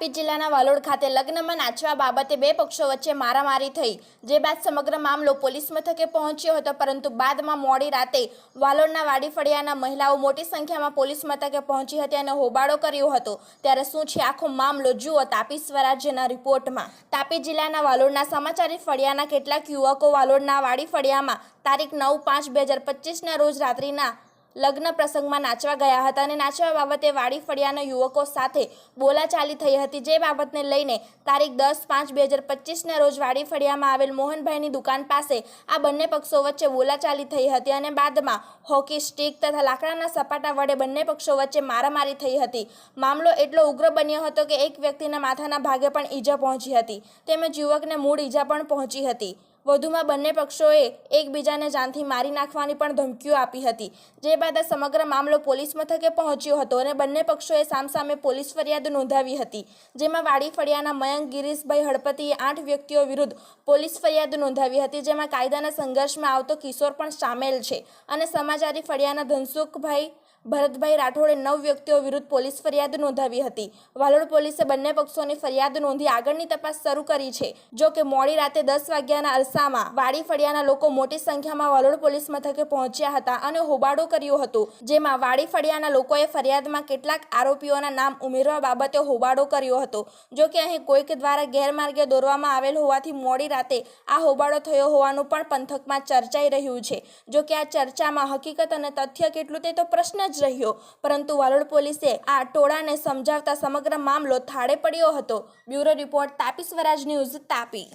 તાપી જિલ્લાના વાલોડ ખાતે લગ્નમાં નાચવા બાબતે બે પક્ષો વચ્ચે મારામારી થઈ, જે બાદ સમગ્ર મામલો પોલીસ મથકે પહોંચ્યો હતો. પરંતુ બાદમાં મોડી રાતે વાલોડના વાડી ફળિયાના મહિલાઓ મોટી સંખ્યામાં પોલીસ મથકે પહોંચી હતી અને હોબાળો કર્યો હતો. ત્યારે શું છે આખો મામલો, જુઓ તાપી સ્વરાજ્યના રિપોર્ટમાં. તાપી જિલ્લાના વાલોડના સમાચારી ફળિયાના કેટલાક યુવકો વાલોડના વાડી ફળિયામાં તારીખ 9/5/2025ના રોજ રાત્રિના લગ્ન પ્રસંગમાં નાચવા ગયા હતા અને નાચવા બાબતે વાડી ફળિયાના યુવકો સાથે બોલાચાલી થઈ હતી, જે બાબતને લઈને તારીખ 10/5/2025ના રોજ વાડી ફળિયામાં આવેલ મોહનભાઈની દુકાન પાસે આ બંને પક્ષો વચ્ચે બોલાચાલી થઈ હતી અને બાદમાં હોકી સ્ટીક તથા લાકડાના સપાટા વડે બંને પક્ષો વચ્ચે મારામારી થઈ હતી. મામલો એટલો ઉગ્ર બન્યો હતો કે એક વ્યક્તિના માથાના ભાગે પણ ઈજા પહોંચી હતી, તેમજ યુવકને મૂળ ઈજા પણ પહોંચી હતી. વધુમાં બંને પક્ષોએ એકબીજાને જાનથી મારી નાખવાની પણ ધમકીઓ આપી હતી, જે બાદ આ સમગ્ર મામલો પોલીસ મથકે પહોંચ્યો હતો અને બંને પક્ષોએ સામસામે પોલીસ ફરિયાદ નોંધાવી હતી, જેમાં વાડી ફળિયાના મયંક ગિરીશભાઈ હળપતિએ 8 વ્યક્તિઓ વિરુદ્ધ પોલીસ ફરિયાદ નોંધાવી હતી, જેમાં કાયદાના સંઘર્ષમાં આવતો કિશોર પણ સામેલ છે અને સમાચારી ફળિયાના ધનસુખભાઈ ભરતભાઈ રાઠોડે 9 વ્યક્તિઓ વિરુદ્ધ પોલીસ ફરિયાદ નોંધાવી હતી. વાલોડ પોલીસે બંને પક્ષોની ફરિયાદ નોંધી આગળની તપાસ શરૂ કરી છે. જો કે મોડી રાતે 10 વાગ્યાના અરસામાં વાડી ફળિયાના લોકો મોટી સંખ્યામાં વાલોડ પોલીસ મથકે પહોંચ્યા હતા અને હોબાળો કર્યો હતો, જેમાં વાડી ફળિયાના લોકોએ ફરિયાદમાં કેટલાક આરોપીઓના નામ ઉમેરવા બાબતે હોબાળો કર્યો હતો. જો કે અહીં કોઈક દ્વારા ગેરમાર્ગે દોરવામાં આવેલ હોવાથી મોડી રાતે આ હોબાળો થયો હોવાનું પણ પંથકમાં ચર્ચાઈ રહ્યું છે. જો કે આ ચર્ચામાં હકીકત અને તથ્ય કેટલું તે તો પ્રશ્ન જ રહ્યો, પરંતુ વાલોડ પોલીસે આ ટોળાને સમજાવતા સમગ્ર મામલો થાળે પડ્યો હતો. બ્યુરો રિપોર્ટ, તાપી સ્વરાજ ન્યૂઝ, તાપી.